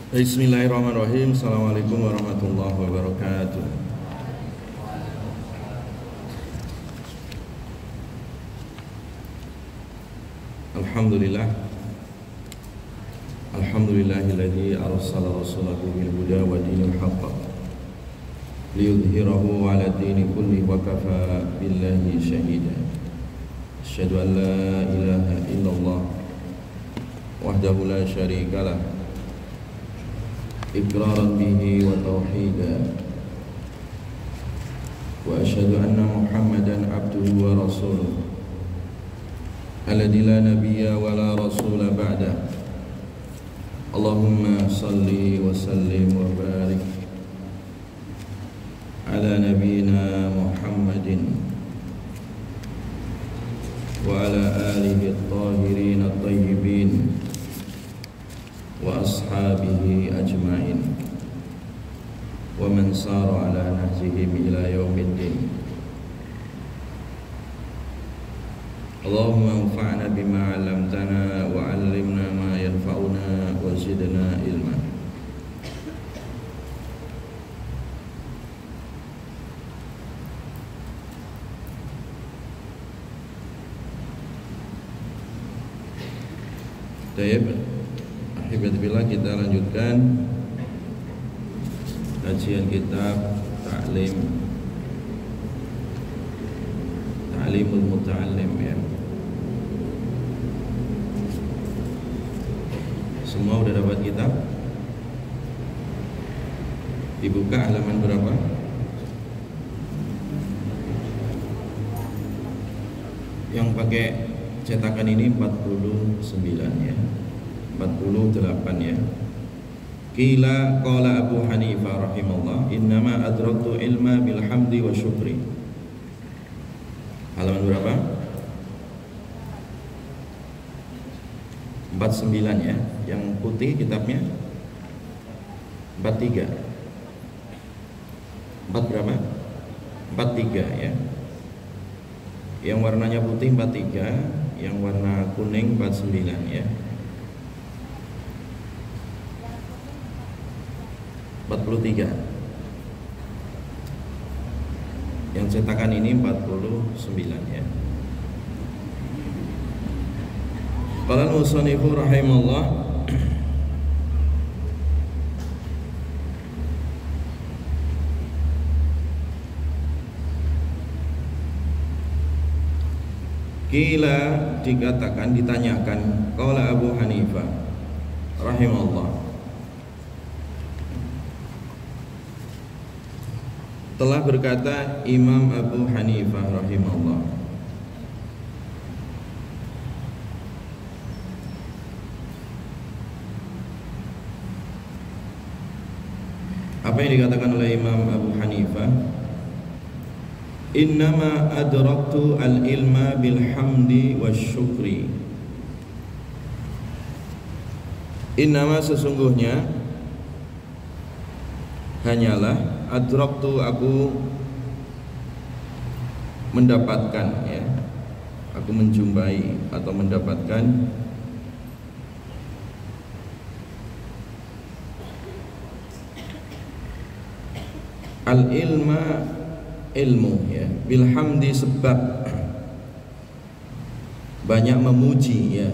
Bismillahirrahmanirrahim. Assalamualaikum warahmatullahi wabarakatuh. Alhamdulillah. Alhamdulillahilladzi arsala rasulahu bil huda wa dinil haqq liyudhhirahu 'ala dini kulli wa kafa billahi shahida. Asyhadu an la ilaha illallah wahdahu la syarika lah iqraran bihi wa tauhida wa asyhadu anna Muhammadan abduhu wa rasuluh alladzi la nabiyya wa la rasula ba'da. Allahumma salli wa sallim wa barik ala nabiyyina Muhammadin wa ala alihi at-tahirin at-tayyibin wa ashabihi ajma'in wa man sara ala nahjihim ila yaumiddin. Allahumma anfa'na bima 'allamtana wa 'allimna ma yanfa'una wa zidna ilma. Baik, ahibatillah, kita lanjutkan kajian kitab Ta'limul Muta'allim ya. Semua udah dapat kitab? Dibuka halaman berapa? Yang pakai cetakan ini 49 ya. 48 ya. Qila qala Abu Hanifah rahimahullah, innama adraktu ilma bil hamdi wa syukri. Halaman berapa? 49 ya. Yang putih kitabnya 43. 4 berapa? 43 ya. Yang warnanya putih 43, yang warna kuning 49 ya. 43. Yang cetakan ini 49 ya. Qala al-musannifu rahimahullah, qila dikatakan, ditanyakan, qala Abu Hanifah rahimahullah, telah berkata Imam Abu Hanifah rahimahullah, apa yang dikatakan oleh Imam Abu Hanifah? Innama adraktu al-ilma bilhamdi wasyukri. Innama sesungguhnya, hanyalah, adraktu aku mendapatkan ya, aku menjumpai atau mendapatkan al-ilma, ilmu ya, bilhamdi sebab banyak memuji ya,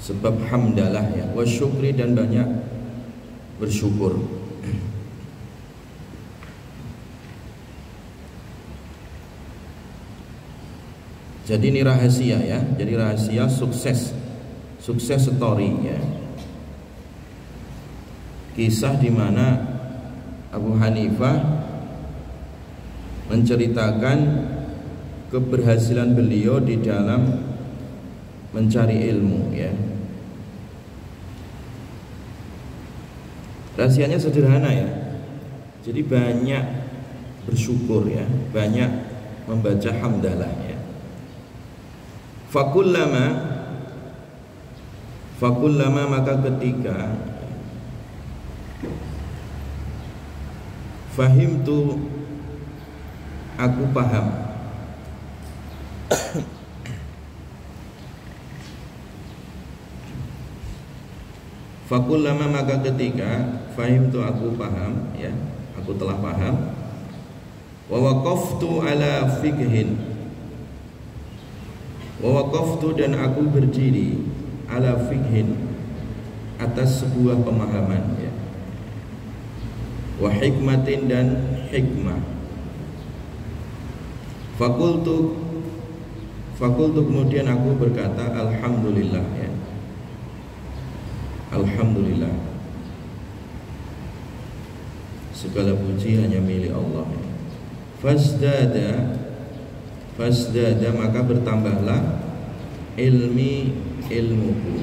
sebab hamdalah ya, wasyukri dan banyak bersyukur. Jadi ini rahasia ya, jadi rahasia sukses story ya. Kisah di mana Abu Hanifah menceritakan keberhasilan beliau di dalam mencari ilmu ya. Rahasianya sederhana ya. Jadi banyak bersyukur ya, banyak membaca hamdalah ya. Fakullama maka ketika fahimtu aku paham Fakullama maka ketika fahimtu aku paham ya, aku telah paham. Wa waqaftu ala fiqhin. Wa waqaftu dan aku berdiri ala fiqhin atas sebuah pemahaman ya. Wa hikmatin dan hikmah. Fakultu kemudian aku berkata alhamdulillah ya. Alhamdulillah, segala puji hanya milik Allah. Fasdada maka bertambahlah ilmuku.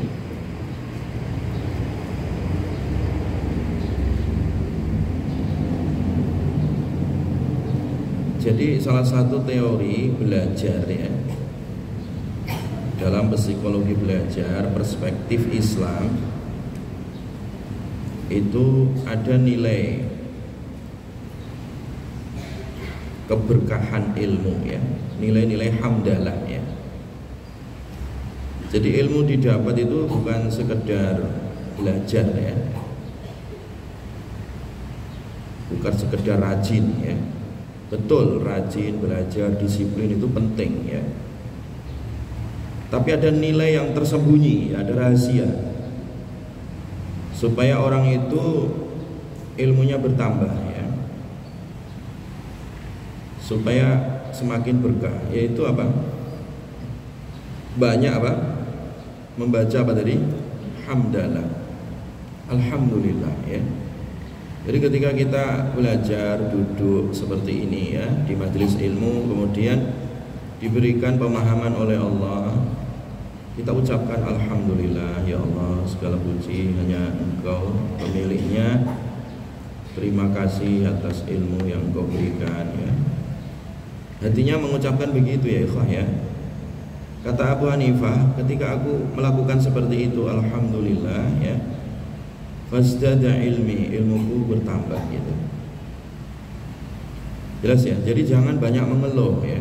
Jadi salah satu teori belajar ya, dalam psikologi belajar perspektif Islam itu ada nilai keberkahan ilmu ya, nilai-nilai hamdalah ya. Jadi ilmu didapat itu bukan sekedar belajar ya, bukan sekedar rajin ya. Betul, rajin, belajar, disiplin itu penting ya. Tapi ada nilai yang tersembunyi, ada rahasia, supaya orang itu ilmunya bertambah ya, supaya semakin berkah, yaitu apa? Banyak apa? Membaca apa tadi? Hamdalah, alhamdulillah ya. Jadi ketika kita belajar duduk seperti ini ya, di majelis ilmu, kemudian diberikan pemahaman oleh Allah, kita ucapkan alhamdulillah ya Allah, segala puji hanya Engkau pemiliknya. Terima kasih atas ilmu yang Engkau berikan ya. Hatinya mengucapkan begitu ya ikhwah ya. Kata Abu Hanifah, ketika aku melakukan seperti itu alhamdulillah ya, fasdada ilmuku bertambah gitu. Jelas ya. Jadi jangan banyak mengeluh ya.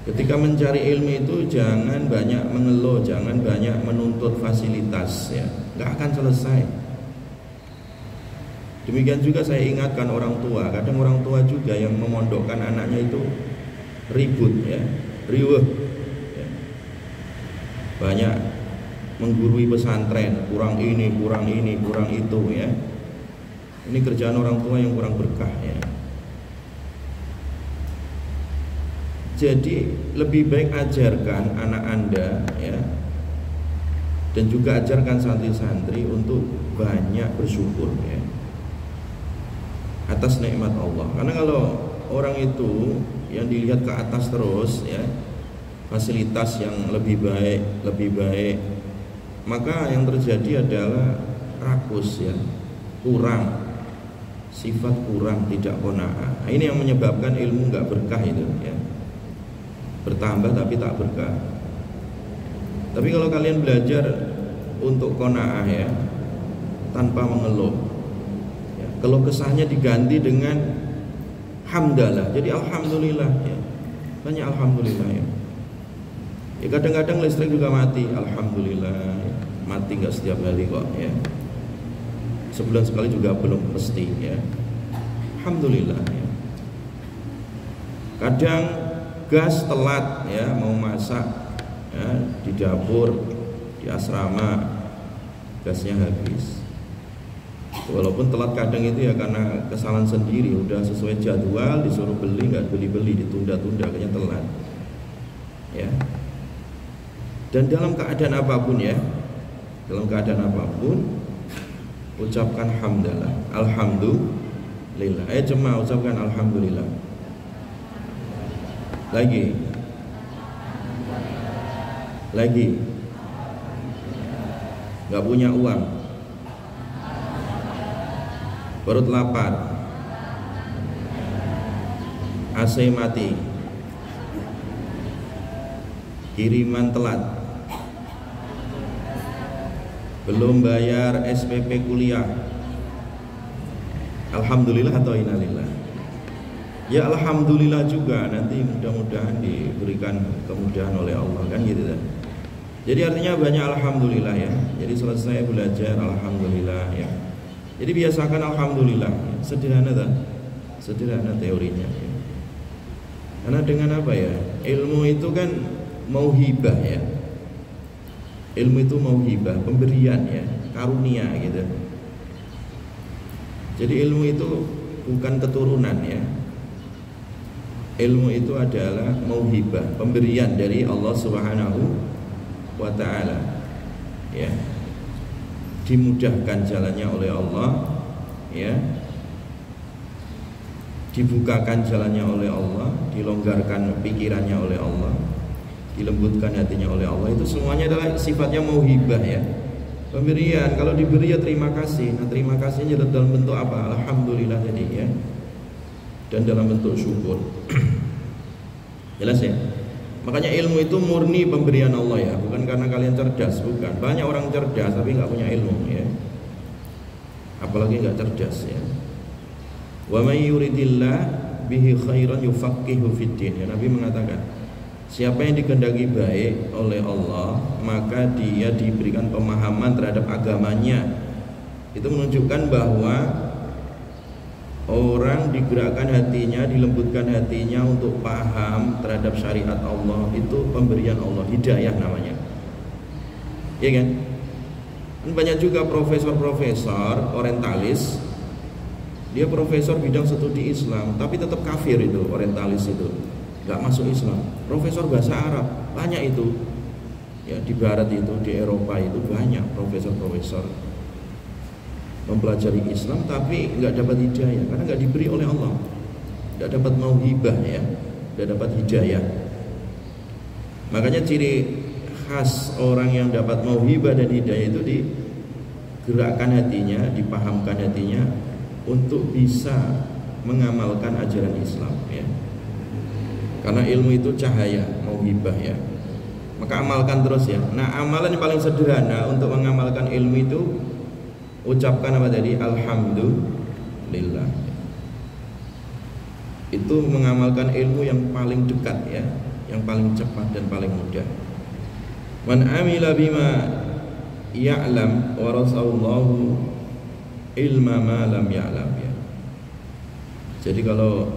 Ketika mencari ilmu itu jangan banyak mengeluh, jangan banyak menuntut fasilitas ya, nggak akan selesai. Demikian juga saya ingatkan orang tua, kadang orang tua juga yang memondokkan anaknya itu ribut ya, riweh ya. Banyak menggurui pesantren, kurang ini, kurang itu ya. Ini kerjaan orang tua yang kurang berkah ya. Jadi lebih baik ajarkan anak Anda ya, dan juga ajarkan santri-santri untuk banyak bersyukur ya atas nikmat Allah. Karena kalau orang itu yang dilihat ke atas terus ya, fasilitas yang lebih baik, maka yang terjadi adalah rakus ya, kurang, sifat kurang, tidak qanaah. Nah, ini yang menyebabkan ilmu nggak berkah itu ya. Bertambah tapi tak berkah. Tapi kalau kalian belajar untuk qanaah ya, tanpa mengeluh ya, keluh kesahnya diganti dengan hamdalah. Jadi alhamdulillah ya, banyak alhamdulillah ya. Ya kadang-kadang listrik juga mati, alhamdulillah ya. Mati nggak setiap hari kok ya, sebulan sekali juga belum pasti ya, alhamdulillah ya. Kadang gas telat ya, mau masak ya, di dapur, di asrama gasnya habis. Walaupun telat kadang itu ya karena kesalahan sendiri, udah sesuai jadwal disuruh beli nggak beli, ditunda-tunda akhirnya telat ya. Dan dalam keadaan apapun ya, dalam keadaan apapun ucapkan hamdalah, alhamdulillah. Jemaah ucapkan alhamdulillah. Lagi nggak punya uang, perut lapar, AC mati, kiriman telat, belum bayar SPP kuliah, alhamdulillah atau innalillah? Ya alhamdulillah juga, nanti mudah-mudahan diberikan kemudahan oleh Allah kan gitu kan. Jadi artinya banyak alhamdulillah ya. Jadi selesai belajar alhamdulillah ya. Jadi biasakan alhamdulillah. Sederhana tak? Sederhana teorinya ya. Karena dengan apa ya? Ilmu itu kan mauhibah ya. Ilmu itu mauhibah, pemberian ya, karunia gitu. Jadi ilmu itu bukan keturunan ya. Ilmu itu adalah mauhibah, pemberian dari Allah Subhanahu wa ta'ala ya. Dimudahkan jalannya oleh Allah ya. Dibukakan jalannya oleh Allah, dilonggarkan pikirannya oleh Allah, dilembutkan hatinya oleh Allah. Itu semuanya adalah sifatnya mauhibah ya, pemberian. Kalau diberi ya terima kasih. Nah terima kasihnya dalam bentuk apa? Alhamdulillah tadi ya, dan dalam bentuk syukur. Jelas ya. Makanya ilmu itu murni pemberian Allah ya, bukan karena kalian cerdas, bukan. Banyak orang cerdas tapi nggak punya ilmu ya, apalagi nggak cerdas ya. Wa may yuridillah bihi khairan yufaqihu fiddin. Ya, Nabi mengatakan, siapa yang dikehendaki baik oleh Allah, maka dia diberikan pemahaman terhadap agamanya. Itu menunjukkan bahwa orang digerakkan hatinya, dilembutkan hatinya untuk paham terhadap syariat Allah. Itu pemberian Allah, hidayah namanya. Iya kan? Banyak juga profesor-profesor orientalis, dia profesor bidang studi Islam tapi tetap kafir. Itu orientalis itu nggak masuk Islam. Profesor bahasa Arab banyak itu ya, di barat itu, di Eropa itu banyak profesor-profesor mempelajari Islam tapi nggak dapat hidayah karena nggak diberi oleh Allah, nggak dapat mauhibah ya, nggak dapat hidayah. Makanya ciri khas orang yang dapat mauhibah dan hidayah itu digerakkan hatinya, dipahamkan hatinya untuk bisa mengamalkan ajaran Islam ya. Karena ilmu itu cahaya, mauhibah ya. Maka amalkan terus ya. Nah, amalan yang paling sederhana untuk mengamalkan ilmu itu ucapkan apa tadi? Alhamdulillah. Itu mengamalkan ilmu yang paling dekat ya, yang paling cepat dan paling mudah. Man amila bima ya'lam warasallahu ilma ma lam ya'lam ya. Jadi kalau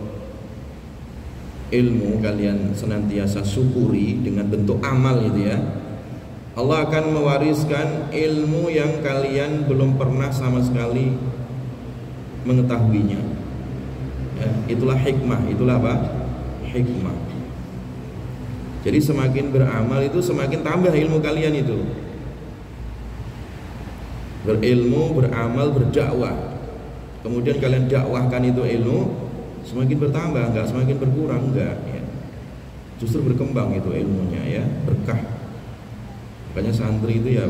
ilmu kalian senantiasa syukuri dengan bentuk amal itu ya, Allah akan mewariskan ilmu yang kalian belum pernah sama sekali mengetahuinya ya. Itulah hikmah, itulah apa? Hikmah. Jadi semakin beramal itu semakin tambah ilmu kalian itu. Berilmu, beramal, berdakwah, kemudian kalian dakwahkan itu ilmu, semakin bertambah, enggak semakin berkurang, enggak ya. Justru berkembang itu ilmunya ya, berkah. Makanya santri itu ya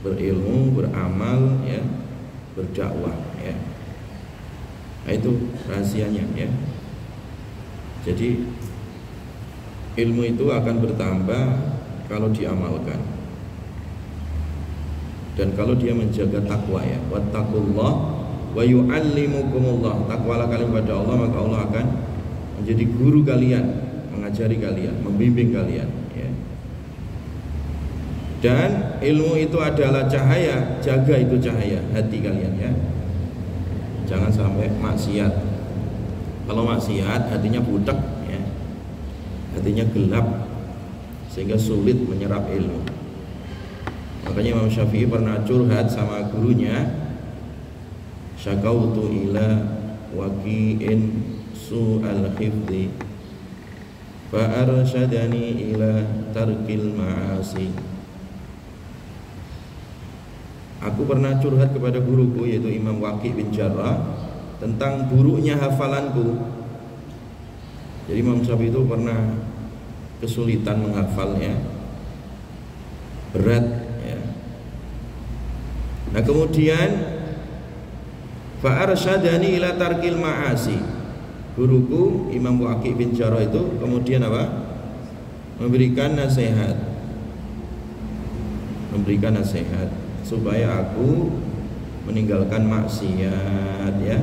berilmu, beramal ya, berdakwah ya. Nah itu rahasianya ya. Jadi ilmu itu akan bertambah kalau diamalkan dan kalau dia menjaga takwa ya. Wattaqullah wa yu'allimukumullah. Takwalah kalian pada Allah, maka Allah akan menjadi guru kalian, mengajari kalian, membimbing kalian ya. Dan ilmu itu adalah cahaya, jaga itu cahaya hati kalian ya. Jangan sampai maksiat. Kalau maksiat hatinya butek ya, hatinya gelap sehingga sulit menyerap ilmu. Makanya Imam Syafi'i pernah curhat sama gurunya, syakautu ila waqi'in su'al hifdhi fa arsyadani ila tarkil ma'asi. Aku pernah curhat kepada guruku yaitu Imam Waqi' bin Jarrah tentang buruknya hafalanku. Jadi Imam Syafi'i itu pernah kesulitan menghafalnya, berat. Nah kemudian fa'arsyadani ila tarkil ma'asi. Guruku Imam Waqi' bin Jarrah itu kemudian apa? Memberikan nasihat supaya aku meninggalkan maksiat ya.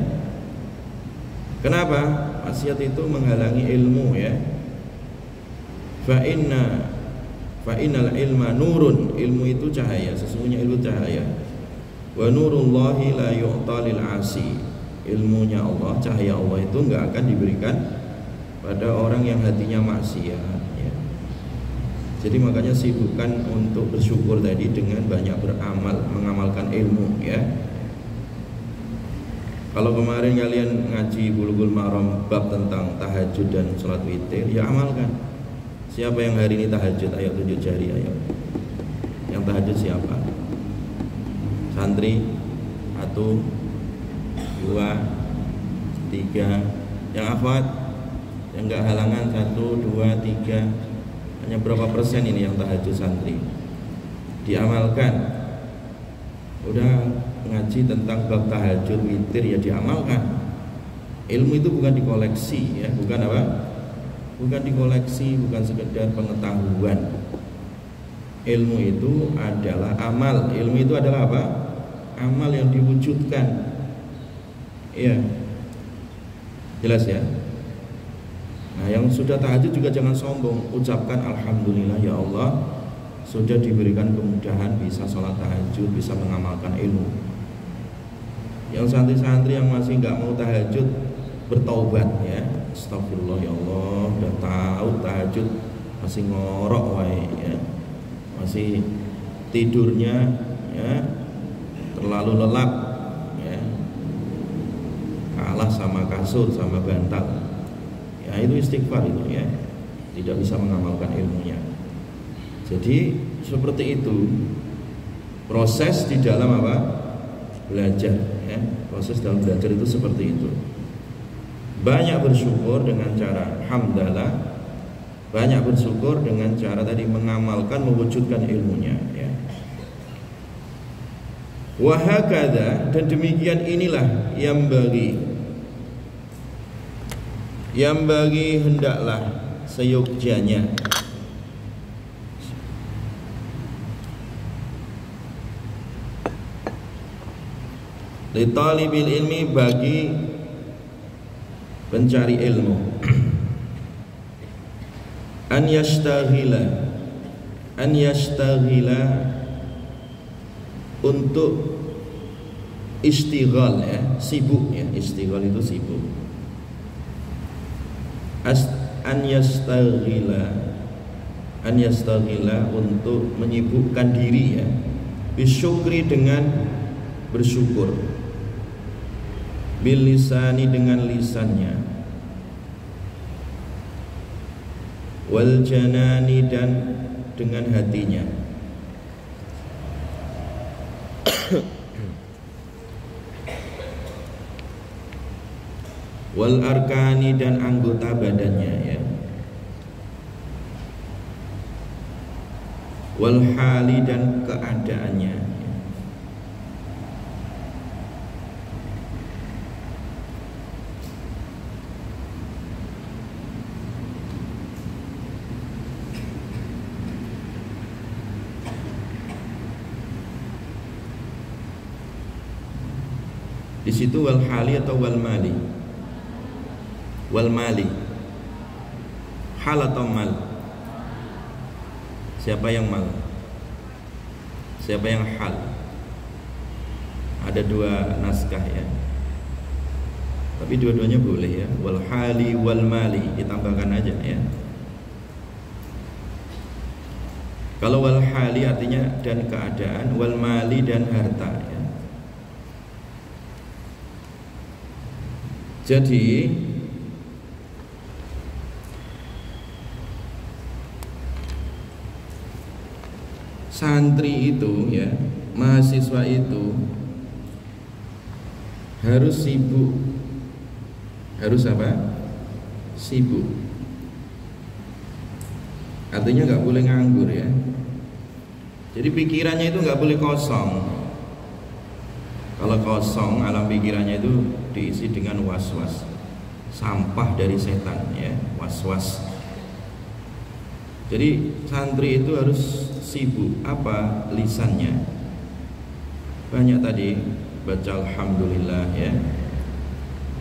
Kenapa? Maksiat itu menghalangi ilmu ya. Fa inna Fa innal ilma nurun, ilmu itu cahaya, sesungguhnya ilmu cahaya. Wa nurullahi la yu'ta lil 'asi. Ilmunya Allah, cahaya Allah itu enggak akan diberikan pada orang yang hatinya maksiat ya. Jadi makanya sibukkan untuk bersyukur tadi dengan banyak beramal, mengamalkan ilmu ya. Kalau kemarin kalian ngaji Bulughul Maram bab tentang tahajud dan sholat witir, ya amalkan. Siapa yang hari ini tahajud? Ayo tunjuk jari, ayo. Yang tahajud siapa? Santri? 1, 2, 3. Yang akhwat? Yang enggak halangan 1, 2, 3. Hanya berapa persen ini yang tahajud santri? Diamalkan. Udah ngaji tentang bab tahajud witir ya diamalkan. Ilmu itu bukan dikoleksi ya, bukan apa? Bukan dikoleksi, bukan sekedar pengetahuan. Ilmu itu adalah amal. Ilmu itu adalah apa? Amal yang diwujudkan. Iya. Jelas ya? Nah, yang sudah tahajud juga jangan sombong. Ucapkan alhamdulillah ya Allah, sudah diberikan kemudahan bisa sholat tahajud, bisa mengamalkan ilmu. Yang santri-santri yang masih nggak mau tahajud, bertaubat ya. Astagfirullah ya Allah, udah tahu tahajud masih ngorok wae ya. Masih tidurnya ya terlalu lelap ya. Kalah sama kasur, sama bantal. Ya itu istighfar itu ya. Tidak bisa mengamalkan ilmunya. Jadi seperti itu proses di dalam apa? Belajar ya. Proses dalam belajar itu seperti itu. Banyak bersyukur dengan cara hamdalah, banyak bersyukur dengan cara tadi mengamalkan, mewujudkan ilmunya ya. Wa hakadha, dan demikian inilah yang bagi hendaklah seyogyanya li talibil ilmi, bagi pencari ilmu, an yastaghila untuk istighal ya, sibuk ya. Istighal itu sibuk. An yastaghila untuk menyibukkan diri ya, bisyukri dengan bersyukur, bil lisani dengan lisannya, wal janani dan dengan hatinya, wal arkani dan anggota badannya ya, wal hali dan keadaannya. Di situ wal hali atau wal mali. Wal mali. Hal atau mal? Siapa yang mal? Siapa yang hal? Ada dua naskah ya. Tapi dua-duanya boleh ya. Wal hali wal mali, ditambahkan aja ya. Kalau wal hali artinya dan keadaan, wal mali dan harta ya. Jadi santri itu ya, mahasiswa itu harus sibuk. Harus apa? Sibuk. Artinya nggak boleh nganggur ya. Jadi pikirannya itu nggak boleh kosong. Kalau kosong, alam pikirannya itu diisi dengan was-was, sampah dari setan ya, was-was. Jadi santri itu harus sibuk apa? Lisannya. Banyak tadi baca alhamdulillah ya.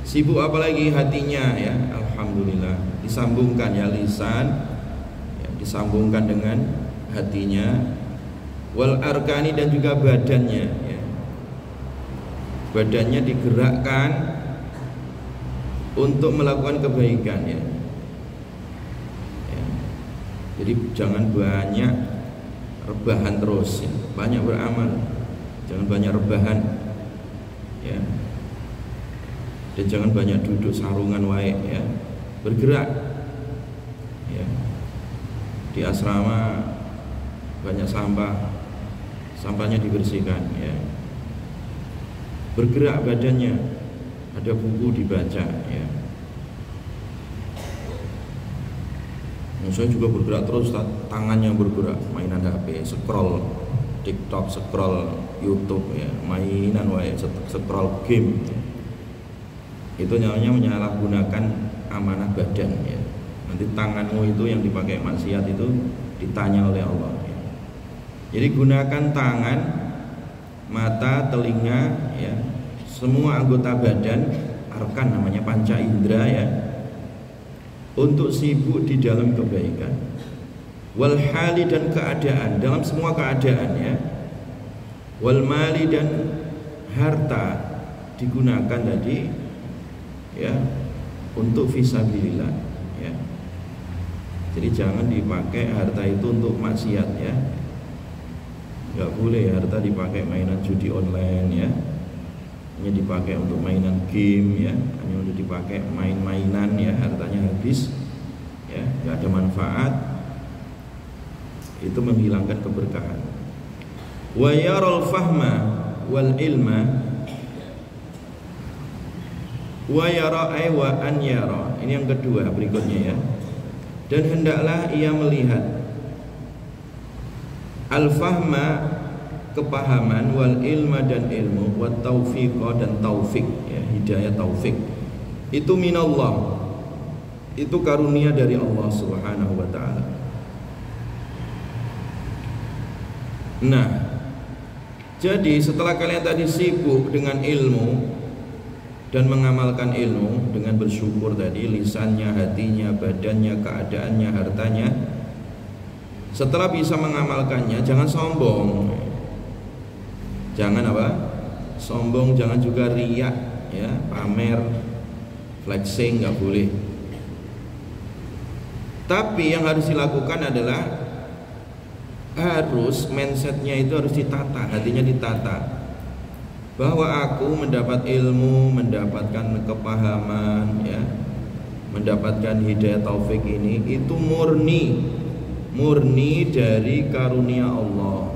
Sibuk apalagi hatinya ya, alhamdulillah. Disambungkan ya lisan ya, disambungkan dengan hatinya, wal arkani dan juga badannya ya. Badannya digerakkan untuk melakukan kebaikan ya. Jadi jangan banyak rebahan terus ya. Banyak beramal, jangan banyak rebahan ya. Dan jangan banyak duduk sarungan wae ya. Bergerak ya. Di asrama banyak sampah, sampahnya dibersihkan ya. Bergerak badannya, ada buku dibaca ya. Saya juga bergerak terus, tangannya bergerak, mainan HP, scroll TikTok, scroll YouTube ya, mainan wae, scroll game ya. Itu namanya menyalahgunakan amanah badan ya. Nanti tanganmu itu yang dipakai maksiat itu ditanya oleh Allah ya. Jadi gunakan tangan, mata, telinga ya, semua anggota badan, arkan namanya panca indera ya, untuk sibuk di dalam kebaikan. Wal hali dan keadaan, dalam semua keadaan ya. Wal mali dan harta digunakan tadi ya untuk fisabilillah ya. Jadi jangan dipakai harta itu untuk maksiat ya. Enggak boleh harta dipakai mainan judi online ya. Hanya dipakai untuk mainan game ya, hanya untuk dipakai main-mainan ya, hartanya habis ya, enggak ada manfaat. Itu menghilangkan keberkahan. Wa yaral fahma wal ilma wa yara wa an yara. Ini yang kedua berikutnya ya. Dan hendaklah ia melihat al-fahma kepahaman, wal ilma dan ilmu, wat taufiqa dan taufik ya, hidayah taufik. Itu minallah. Itu karunia dari Allah Subhanahu wa taala. Nah, jadi setelah kalian tadi sibuk dengan ilmu dan mengamalkan ilmu dengan bersyukur tadi, lisannya, hatinya, badannya, keadaannya, hartanya, setelah bisa mengamalkannya, jangan sombong. Jangan apa? Sombong, jangan juga riak ya, pamer, flexing, nggak boleh. Tapi yang harus dilakukan adalah harus mindsetnya itu harus ditata, hatinya ditata. Bahwa aku mendapat ilmu, mendapatkan kepahaman ya, mendapatkan hidayah taufik ini itu murni dari karunia Allah.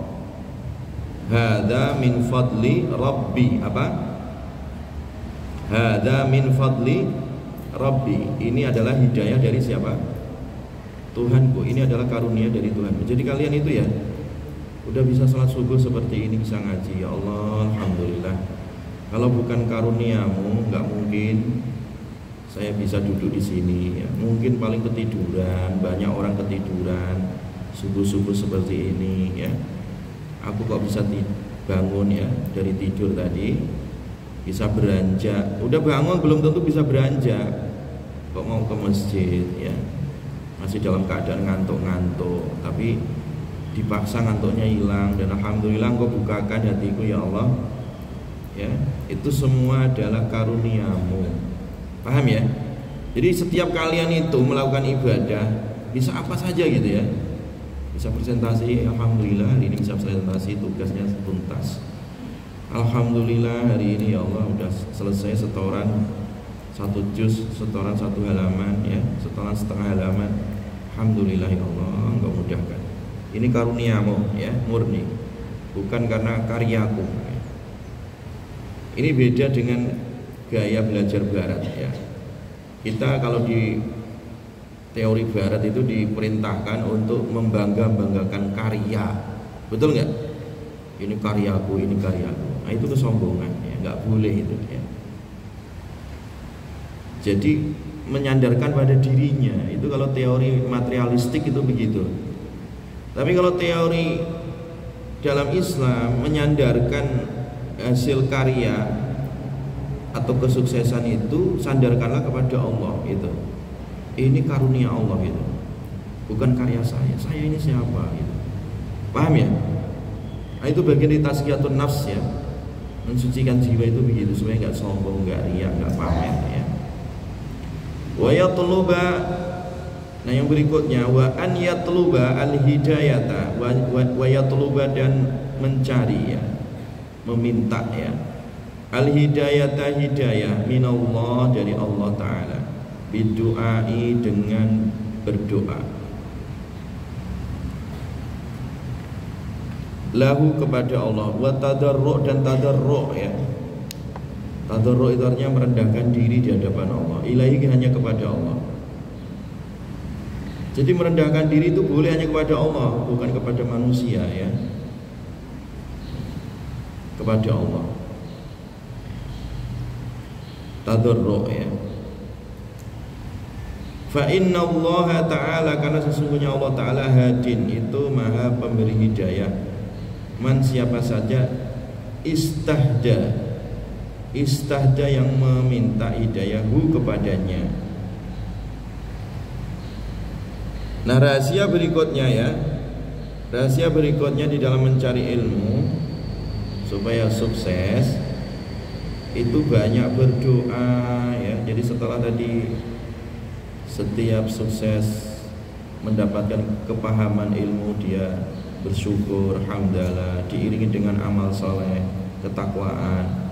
Hada min fadli Rabbi. Apa? Hada min fadli Rabbi. Ini adalah hidayah dari siapa? Tuhanku. Ini adalah karunia dari Tuhan. Jadi kalian itu ya udah bisa salat subuh seperti ini, bisa ngaji. Ya Allah, alhamdulillah. Kalau bukan karuniamu, nggak mungkin saya bisa duduk di sini ya. Mungkin paling ketiduran, banyak orang ketiduran subuh-subuh seperti ini ya. Aku kok bisa bangun ya dari tidur tadi, bisa beranjak. Udah bangun belum tentu bisa beranjak. Kok mau ke masjid ya, masih dalam keadaan ngantuk-ngantuk, tapi dipaksa ngantuknya hilang. Dan alhamdulillah Engkau bukakan hatiku ya Allah ya. Itu semua adalah karuniamu. Paham ya? Jadi setiap kalian itu melakukan ibadah bisa apa saja gitu ya. Bisa presentasi, alhamdulillah hari ini bisa presentasi, tugasnya tuntas. Alhamdulillah hari ini ya Allah udah selesai setoran 1 juz, setoran 1 halaman ya, setoran setengah halaman. Alhamdulillah ya Allah, Engkau mudahkan. Ini karuniamu ya, murni, bukan karena karyaku ya. Ini beda dengan gaya belajar barat ya. Kita kalau di teori barat itu diperintahkan untuk membangga-banggakan karya, betul nggak? Ini karyaku, ini karyaku. Nah itu kesombongan ya, nggak boleh itu ya. Jadi menyandarkan pada dirinya itu kalau teori materialistik itu begitu. Tapi kalau teori dalam Islam menyandarkan hasil karya atau kesuksesan itu sandarkanlah kepada Allah itu. Ini karunia Allah gitu. Bukan karya saya. Saya ini siapa gitu. Paham ya? Nah, itu bagian dari tazkiyatun nafs ya. Mensucikan jiwa itu begitu supaya nggak sombong, nggak riak, nggak pamer ya. Wa yatluba, nah yang berikutnya wa an yatluba al hidayata wa yatluba, dan mencari ya, meminta ya, al hidayata, hidayah minallah, dari Allah Ta'ala, bidu'ai, dengan berdoa, lahu, kepada Allah, wa tadarru', dan tadarru' ya. Tadarru' itu artinya merendahkan diri di hadapan Allah, ilahi, hanya kepada Allah. Jadi merendahkan diri itu boleh hanya kepada Allah, bukan kepada manusia ya. Kepada Allah. Tadarru' ya. Fa inna Allah Ta'ala, karena sesungguhnya Allah Ta'ala hadin, itu maha pemberi hidayah, man, siapa saja istahda, istahda, yang meminta hidayahu, kepadanya. Nah, rahasia berikutnya ya, rahasia berikutnya di dalam mencari ilmu supaya sukses itu banyak berdoa ya. Jadi setelah tadi setiap sukses mendapatkan kepahaman ilmu, dia bersyukur, alhamdulillah, diiringi dengan amal soleh, ketakwaan.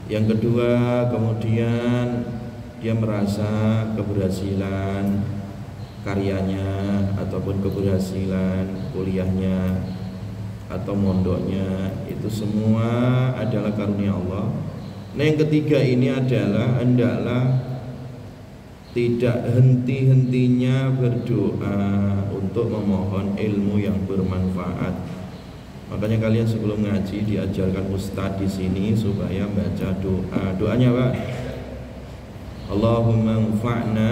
Yang kedua, kemudian dia merasa keberhasilan karyanya ataupun keberhasilan kuliahnya atau mondoknya, itu semua adalah karunia Allah. Nah, yang ketiga ini adalah hendaklah tidak henti-hentinya berdoa untuk memohon ilmu yang bermanfaat. Makanya kalian sebelum ngaji diajarkan ustadz di sini supaya baca doa. Doanya Pak, Allahumma anfa'na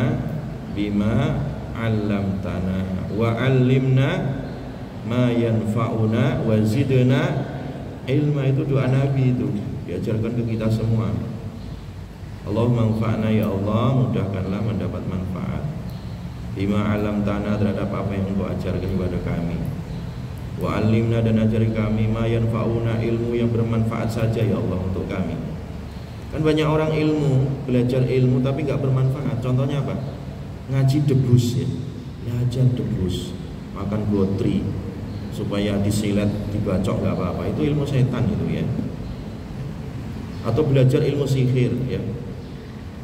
bima 'allamtana wa 'allimna ma yanfa'una wa zidna ilma. Itu doa Nabi, itu diajarkan ke kita semua. Allahumma anfa'na, ya Allah, mudahkanlah mendapat manfaat bima 'allamtana, terhadap apa yang Engkau ajarkan kepada kami. Wa alimna, dan ajari kami ma yanfa'una, ilmu yang bermanfaat saja ya Allah untuk kami. Kan banyak orang ilmu, belajar ilmu tapi gak bermanfaat. Contohnya apa? Ngaji debus ya, belajar debus, makan gotri supaya disilet, dibacok gak apa-apa. Itu ilmu setan itu ya. Atau belajar ilmu sihir ya,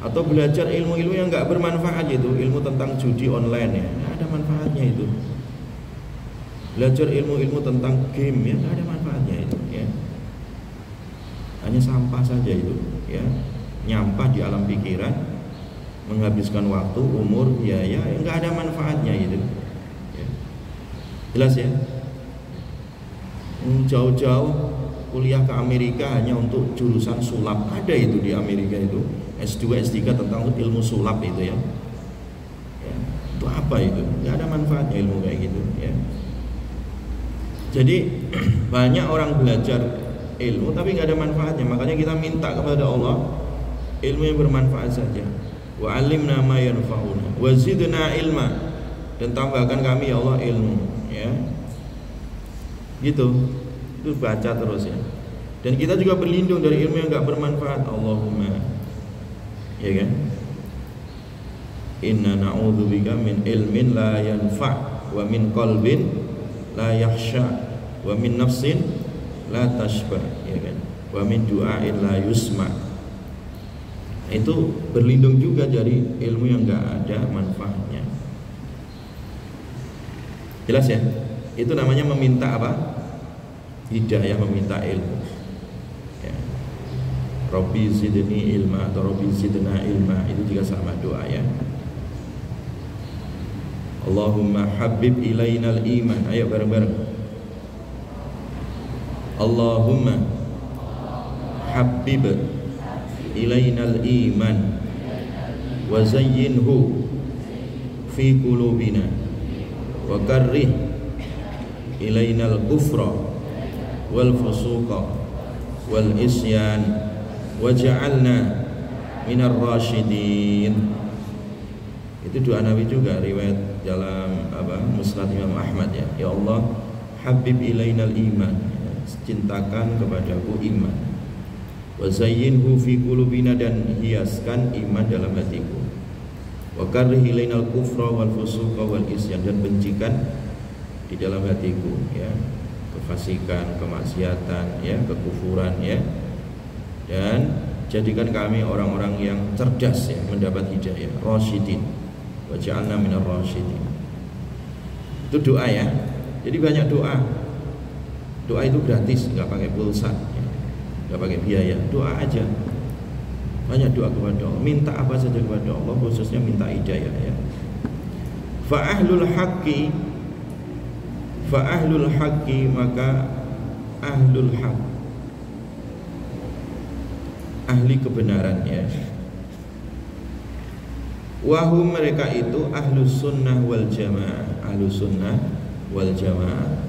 atau belajar ilmu-ilmu yang gak bermanfaat, itu ilmu tentang judi online ya, gak ada manfaatnya itu. Belajar ilmu-ilmu tentang game ya, nggak ada manfaatnya itu ya, hanya sampah saja itu ya, nyampah di alam pikiran, menghabiskan waktu, umur, biaya, ya nggak ada manfaatnya itu ya. Jelas ya. Jauh-jauh kuliah ke Amerika hanya untuk jurusan sulap, ada itu di Amerika itu, S2, S3 tentang ilmu sulap itu ya. Itu apa itu? Nggak ada manfaatnya ilmu kayak gitu ya. Jadi banyak orang belajar ilmu tapi nggak ada manfaatnya. Makanya kita minta kepada Allah ilmu yang bermanfaat saja. Wa alimna ma yanfa'una wa zidna ilma, dan tambahkan kami ya Allah ilmu ya. Gitu. Itu baca terus ya. Dan kita juga berlindung dari ilmu yang nggak bermanfaat. Allahumma, ya kan? Inna na'udzubika min ilmin la yanfa' wa min qalbin la yakhsha wa min nafsin la tashba, ya kan? Wa min du'ain la yusma. Itu berlindung juga dari ilmu yang enggak ada manfaatnya. Jelas ya? Itu namanya meminta apa? Hidayah, meminta ilmu ya. Rabbi zidni ilma atau Rabbi zidna ilma, itu juga sama doa ya. Allahumma habib ilainal iman. Ayo bareng-bareng. Allahumma habib ilainal iman wa zayyinhu fi qulubina wa karrih ilainal kufra wal fusuqa wal isyan waj'alna minar rasyidin. Itu doa Nabi juga, riwayat dalam Musnad Imam Ahmad ya. Ya Allah, habib ilainal iman, cintakan kepadaku iman. Wa zayyinhu fi qulubina, dan hiaskan iman dalam hatiku. Wa karrih ilainal kufra wal fusuqa wal isyan, dan bencikan di dalam hatiku ya kefasikan, kemaksiatan ya, kekufuran ya. Dan jadikan kami orang-orang yang cerdas ya, mendapat hidayah, rasyidin. Wa ja'alna minar rasyidin. Itu doa ya. Jadi banyak doa. Doa itu gratis, nggak pakai pulsa, ya. Nggak pakai biaya. Doa aja. Banyak doa kepada Allah. Minta apa saja kepada Allah, khususnya minta hidayah ya. Fa ahlul haqqi, maka ahlul haqq, ahli kebenaran ya. Wahum, mereka itu ahlus sunnah wal jamaah, ahlus sunnah wal jamaah.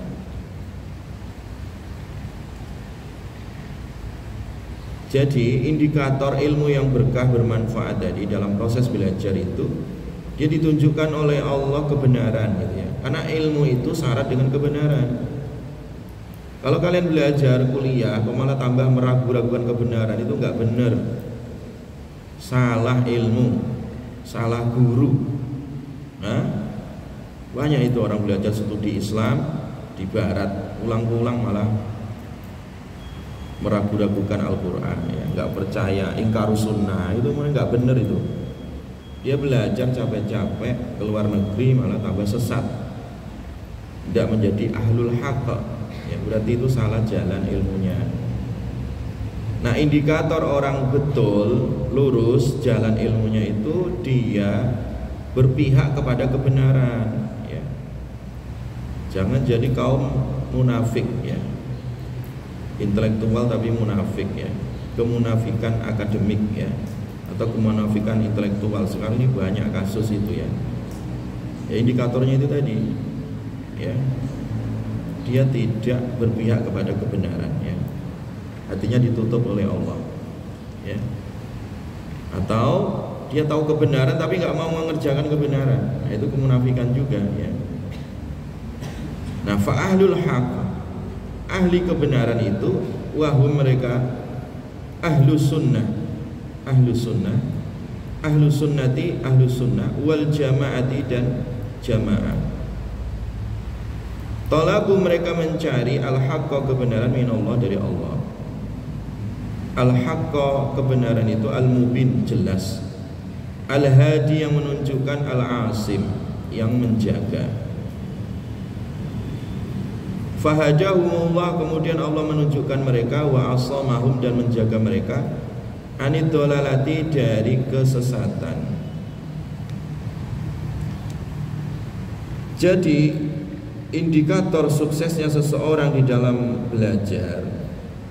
Jadi indikator ilmu yang berkah bermanfaat tadi dalam proses belajar itu dia ditunjukkan oleh Allah kebenaran gitu ya. Karena ilmu itu syarat dengan kebenaran. Kalau kalian belajar kuliah kok malah tambah meragu-ragukan kebenaran, itu nggak benar. Salah ilmu, salah guru. Nah, banyak itu orang belajar studi Islam di barat, ulang-ulang malah meragu-ragukan Al-Quran ya, nggak percaya, ingkar sunnah, itu mulai nggak benar itu. Dia belajar capek-capek ke luar negeri malah tambah sesat, tidak menjadi ahlul haqq ya, berarti itu salah jalan ilmunya. Nah, indikator orang betul lurus jalan ilmunya itu dia berpihak kepada kebenaran ya. Jangan jadi kaum munafik ya, intelektual tapi munafik ya, kemunafikan akademik ya, atau kemunafikan intelektual. Sekarang ini banyak kasus itu ya. Ya indikatornya itu tadi ya, dia tidak berpihak kepada kebenaran ya, hatinya ditutup oleh Allah ya. Atau dia tahu kebenaran tapi nggak mau mengerjakan kebenaran, nah, itu kemunafikan juga ya. Nah, fa'ahlul haqq, ahli kebenaran itu wahum, mereka ahlus sunnah, ahlus sunnah, ahlus sunnati, ahlus sunnah wal jamaati, dan jamaah. Talabu, mereka mencari al-haqqa, kebenaran, minallah, dari Allah. Al-haqqa, kebenaran itu al-mubin, jelas. Al-hadi, yang menunjukkan, al-asim, yang menjaga. Fahadahumullah, kemudian Allah menunjukkan mereka, wa asamahum, dan menjaga mereka, anid dolalati, dari kesesatan. Jadi indikator suksesnya seseorang di dalam belajar,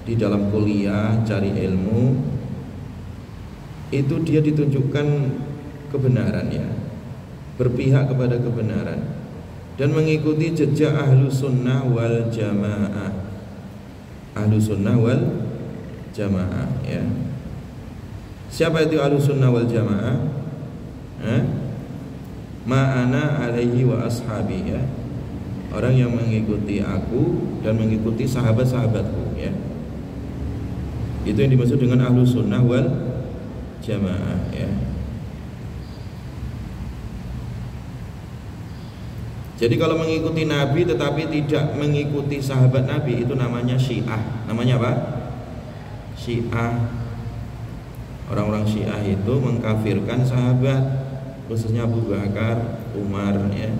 di dalam kuliah, cari ilmu, itu dia ditunjukkan kebenaran ya, berpihak kepada kebenaran, dan mengikuti jejak ahlu sunnah wal jamaah, ahlu sunnah wal jamaah ya. Siapa itu ahlu sunnah wal jamaah? Ma'ana alaihi wa ashabi ya, orang yang mengikuti aku dan mengikuti sahabat-sahabatku ya. Itu yang dimaksud dengan ahlu sunnah wal jamaah ya. Jadi kalau mengikuti Nabi tetapi tidak mengikuti sahabat Nabi, itu namanya Syiah. Namanya apa? Syiah. Orang-orang Syiah itu mengkafirkan sahabat, khususnya Abu Bakar, Umar ya.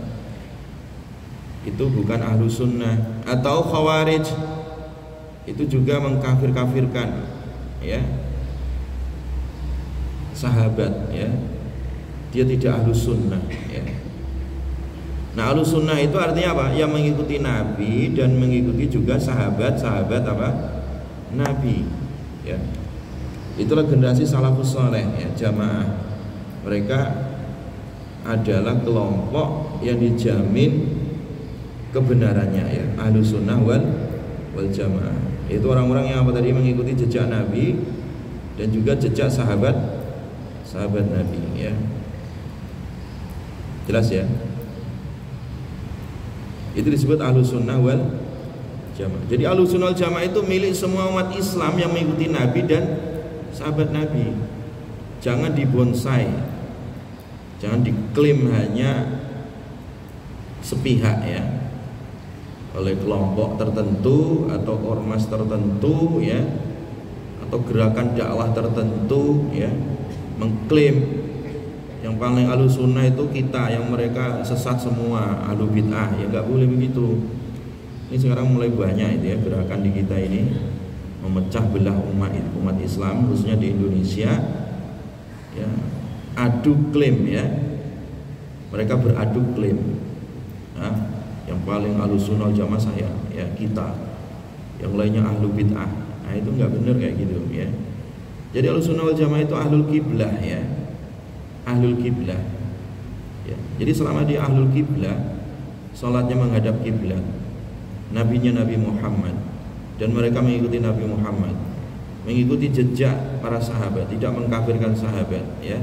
Itu bukan ahlu sunnah. Atau Khawarij, itu juga mengkafir-kafirkan ya sahabat ya. Dia tidak ahlu sunnah ya. Nah, ahlu sunnah itu artinya apa? Yang mengikuti Nabi dan mengikuti juga sahabat-sahabat apa? Nabi ya. Itulah generasi salafus saleh ya, jamaah. Mereka adalah kelompok yang dijamin kebenarannya ya, ahlu sunnah wal jamaah. Itu orang-orang yang apa tadi? Mengikuti jejak Nabi dan juga jejak sahabat Nabi ya. Jelas ya? Itu disebut ahlu sunnah wal jamaah. Jadi Ahlussunnah wal Jamaah itu milik semua umat Islam yang mengikuti Nabi dan sahabat Nabi. Jangan dibonsai, jangan diklaim hanya sepihak ya, oleh kelompok tertentu atau ormas tertentu ya, atau gerakan dakwah tertentu ya, mengklaim yang paling Ahlussunnah itu kita, yang mereka sesat semua, ahlu bid'ah. Ya nggak boleh begitu. Ini sekarang mulai banyak itu ya, gerakan di kita ini memecah belah umat Islam khususnya di Indonesia ya, adu klaim ya, mereka beradu klaim. Nah, yang paling Ahlussunnah wal Jamaah saya ya, kita, yang lainnya ahlu bid'ah. Nah itu nggak benar kayak gitu ya. Jadi Ahlussunnah wal Jamaah itu ahlul kiblah ya, ahlul kiblah ya. Jadi selama dia ahlul kiblah, sholatnya menghadap kiblat, nabinya Nabi Muhammad, dan mereka mengikuti Nabi Muhammad, mengikuti jejak para sahabat, tidak mengkafirkan sahabat ya,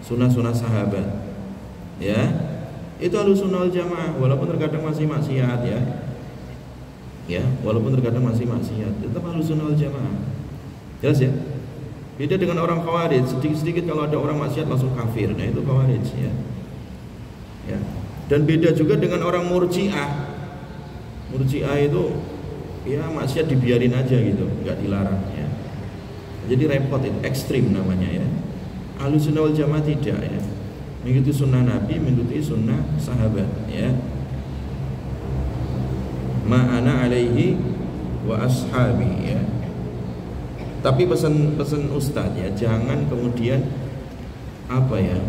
sunnah-sunnah sahabat ya, itu Ahlussunnah wal Jamaah. Walaupun terkadang masih maksiat ya, walaupun terkadang masih maksiat, tetap Ahlussunnah wal Jamaah. Jelas ya? Beda dengan orang Khawarij, sedikit-sedikit kalau ada orang maksiat langsung kafir. Nah itu Khawarij ya. Ya. Dan beda juga dengan orang Murji'ah. Murji'ah itu ya maksiat dibiarin aja gitu, nggak dilarang ya. Jadi repot, itu ekstrim namanya ya. Ahlussunnah wal Jamaah tidak ya, mengikuti sunnah Nabi, mengikuti sunnah sahabat ya. Ma'ana alaihi wa ashabi ya. Tapi pesan Ustadz ya, jangan kemudian apa ya,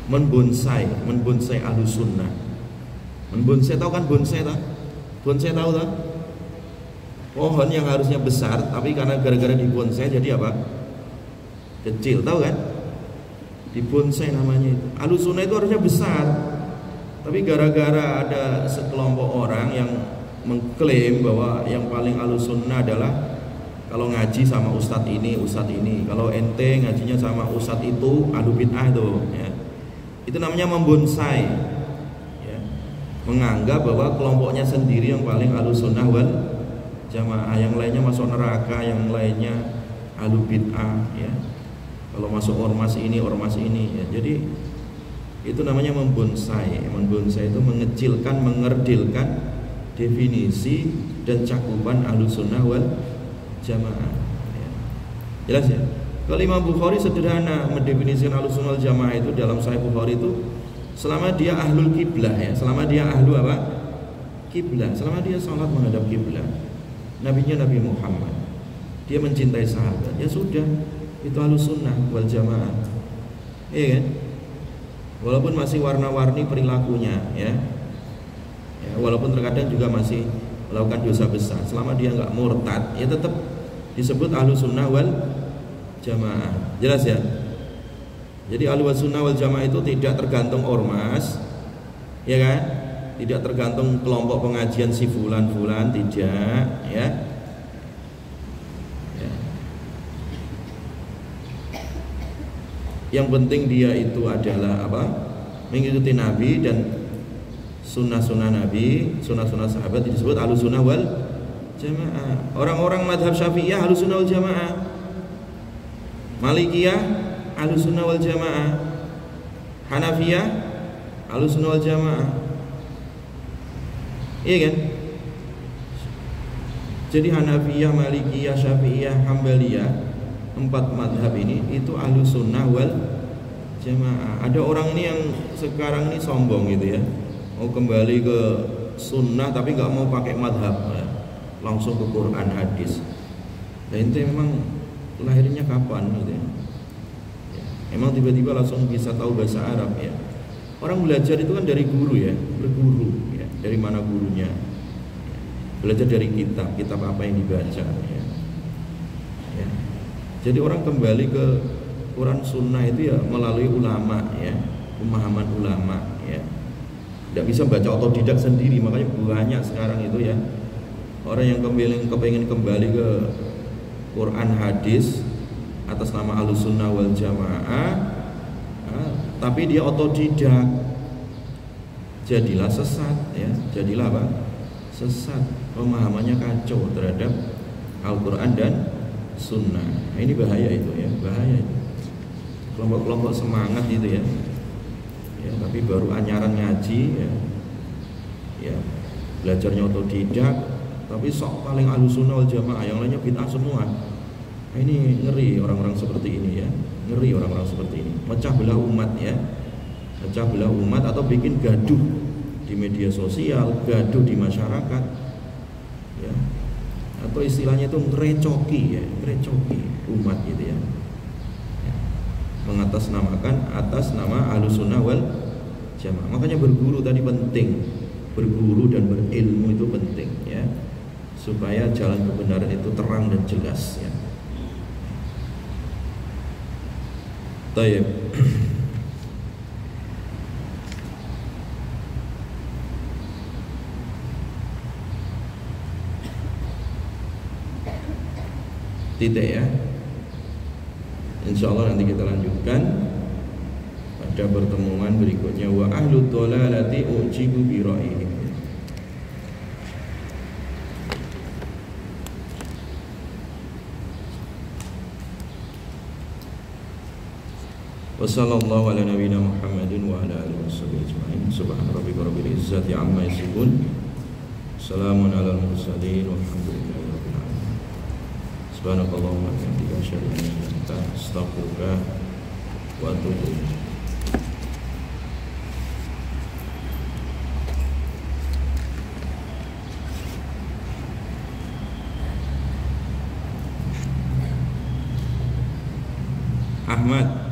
membonsai Ahlussunnah. Membonsai, tahu kan bonsai tak? Bonsai tahu tak? Pohon yang harusnya besar, tapi karena gara-gara dibonsai jadi apa? Kecil, tahu kan? Dibonsai namanya itu. Ahlussunnah itu harusnya besar, tapi gara-gara ada sekelompok orang yang mengklaim bahwa yang paling Ahlussunnah adalah kalau ngaji sama ustadz ini, kalau ente ngajinya sama ustadz itu, ahlu bid'ah itu ya. Itu namanya membonsai ya. Menganggap bahwa kelompoknya sendiri yang paling Ahlussunnah wal Jamaah, yang lainnya masuk neraka, yang lainnya ahlu bid'ah ya. Kalau masuk ormas ini ya. Jadi itu namanya membonsai. Membonsai itu mengecilkan, mengerdilkan definisi dan cakupan Ahlussunnah wal Jamaah ya. Jelas ya? Kalau Imam Bukhari sederhana mendefinisikan Ahlussunnah wal Jamaah itu dalam Sahih Bukhari itu selama dia ahlul kiblah ya, selama dia ahlu apa? Kiblah, selama dia salat menghadap kiblah, nabinya Nabi Muhammad, dia mencintai sahabat, ya sudah, itu Ahlussunnah wal Jamaah. Iya kan? Walaupun masih warna-warni perilakunya ya, walaupun terkadang juga masih melakukan dosa besar, selama dia nggak murtad, ya tetap disebut Ahlussunnah wal Jamaah. Jelas ya? Jadi Ahlussunnah wal Jamaah itu tidak tergantung ormas, ya kan? Tidak tergantung kelompok pengajian si fulan-fulan, tidak ya. Yang penting dia itu adalah apa? Mengikuti Nabi dan sunnah-sunnah Nabi, sunnah-sunnah sahabat, disebut Ahlussunnah wal Jamaah. Orang-orang madhab Syafi'iyah Ahlussunnah wal Jamaah, Malikiyah Ahlussunnah wal Jamaah, Hanafiyah Ahlussunnah wal Jamaah. Iya kan? Jadi Hanafiyah, Malikiyah, Syafi'iyah, Hambaliyah, 4 madhab ini itu Ahlussunnah wal Jamaah. Ada orang ini yang sekarang ini sombong gitu ya, mau kembali ke sunnah tapi nggak mau pakai madhab ya, langsung ke Quran hadis. Dan itu memang lahirnya kapan gitu ya? Emang tiba-tiba langsung bisa tahu bahasa Arab ya? Orang belajar itu kan dari guru ya, berguru ya. Dari mana gurunya? Belajar dari kitab apa yang dibaca ya. Jadi orang kembali ke Quran Sunnah itu ya melalui ulama ya, pemahaman ulama ya. Tidak bisa baca otodidak sendiri, makanya banyak sekarang itu ya orang yang kepengen kembali ke Quran hadis atas nama Ahlussunnah wal Jamaah, tapi dia otodidak, jadilah sesat ya, jadilah apa? sesat, pemahamannya kacau terhadap Al-Quran dan Sunnah. Nah, ini bahaya itu ya, bahaya itu. Kelompok-kelompok semangat itu ya, ya tapi baru anyaran ngaji ya, ya belajarnya otodidak, tapi sok paling Ahlussunnah wal Jamaah, yang lainnya bid'ah semua. Nah, ini ngeri orang-orang seperti ini ya, ngeri orang-orang seperti ini, mecah belah umat ya, mecah belah umat atau bikin gaduh di media sosial, gaduh di masyarakat ya, atau istilahnya itu ngerecoki ya, ngerecoki umat gitu ya, ya. Mengatasnamakan atas nama Ahlussunnah wal Jamaah. Makanya berguru tadi penting, berguru dan berilmu itu penting ya, supaya jalan kebenaran itu terang dan jelas ya. Tayyib. Titik ya. Insyaallah nanti kita lanjutkan pada pertemuan berikutnya. Wa ahlu dhalalati ujibu bi ra'ihim. Wa sallallahu ala nabiyyina Muhammadin wa ala alihi washabihi ajma'in. Subhana rabbika rabbil izzati amma yasifun. Salamun alal mursalin walhamdulillahi rabbil alamin. Subhanakallahumma wa bihamdika asyhadu an la ilaha illa anta astaghfiruka wa atubu ilaik.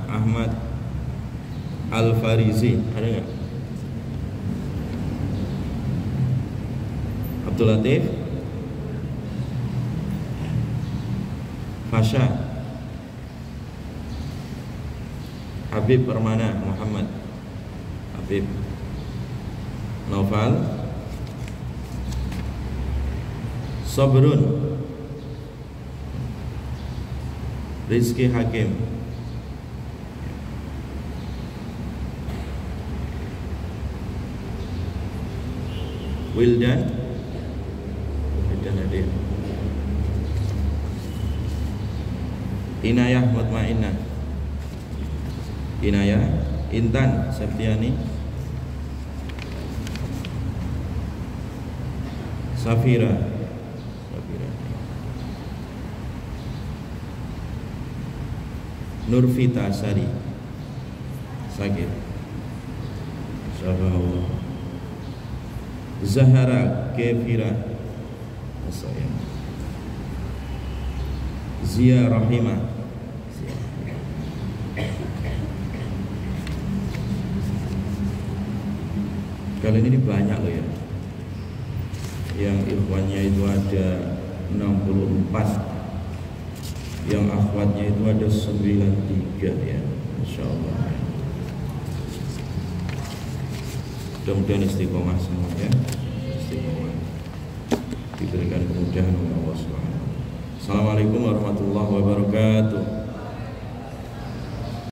Ahmad Al-Farizi ada nggak? Abdul Latif, Fasha, Habib Permana, Muhammad Habib, Noval, Sabrun, Rizki Hakim, Wildan hadir, Inayah Mutmainnah, Inayah, Intan Septiani, Safira, Nurfita Sari, Sakit, Syafa'ullah, Zahara Kefira, Asayang, Zia Rahimah. Kali ini banyak loh ya, yang ikhwannya itu ada 64, yang akhwatnya itu ada 93 ya, Masya Allah. Mudah-mudahan istiqomah semua ya, istiqomah, diberikan kemudahan oleh Allah SWT. Assalamualaikum warahmatullahi wabarakatuh.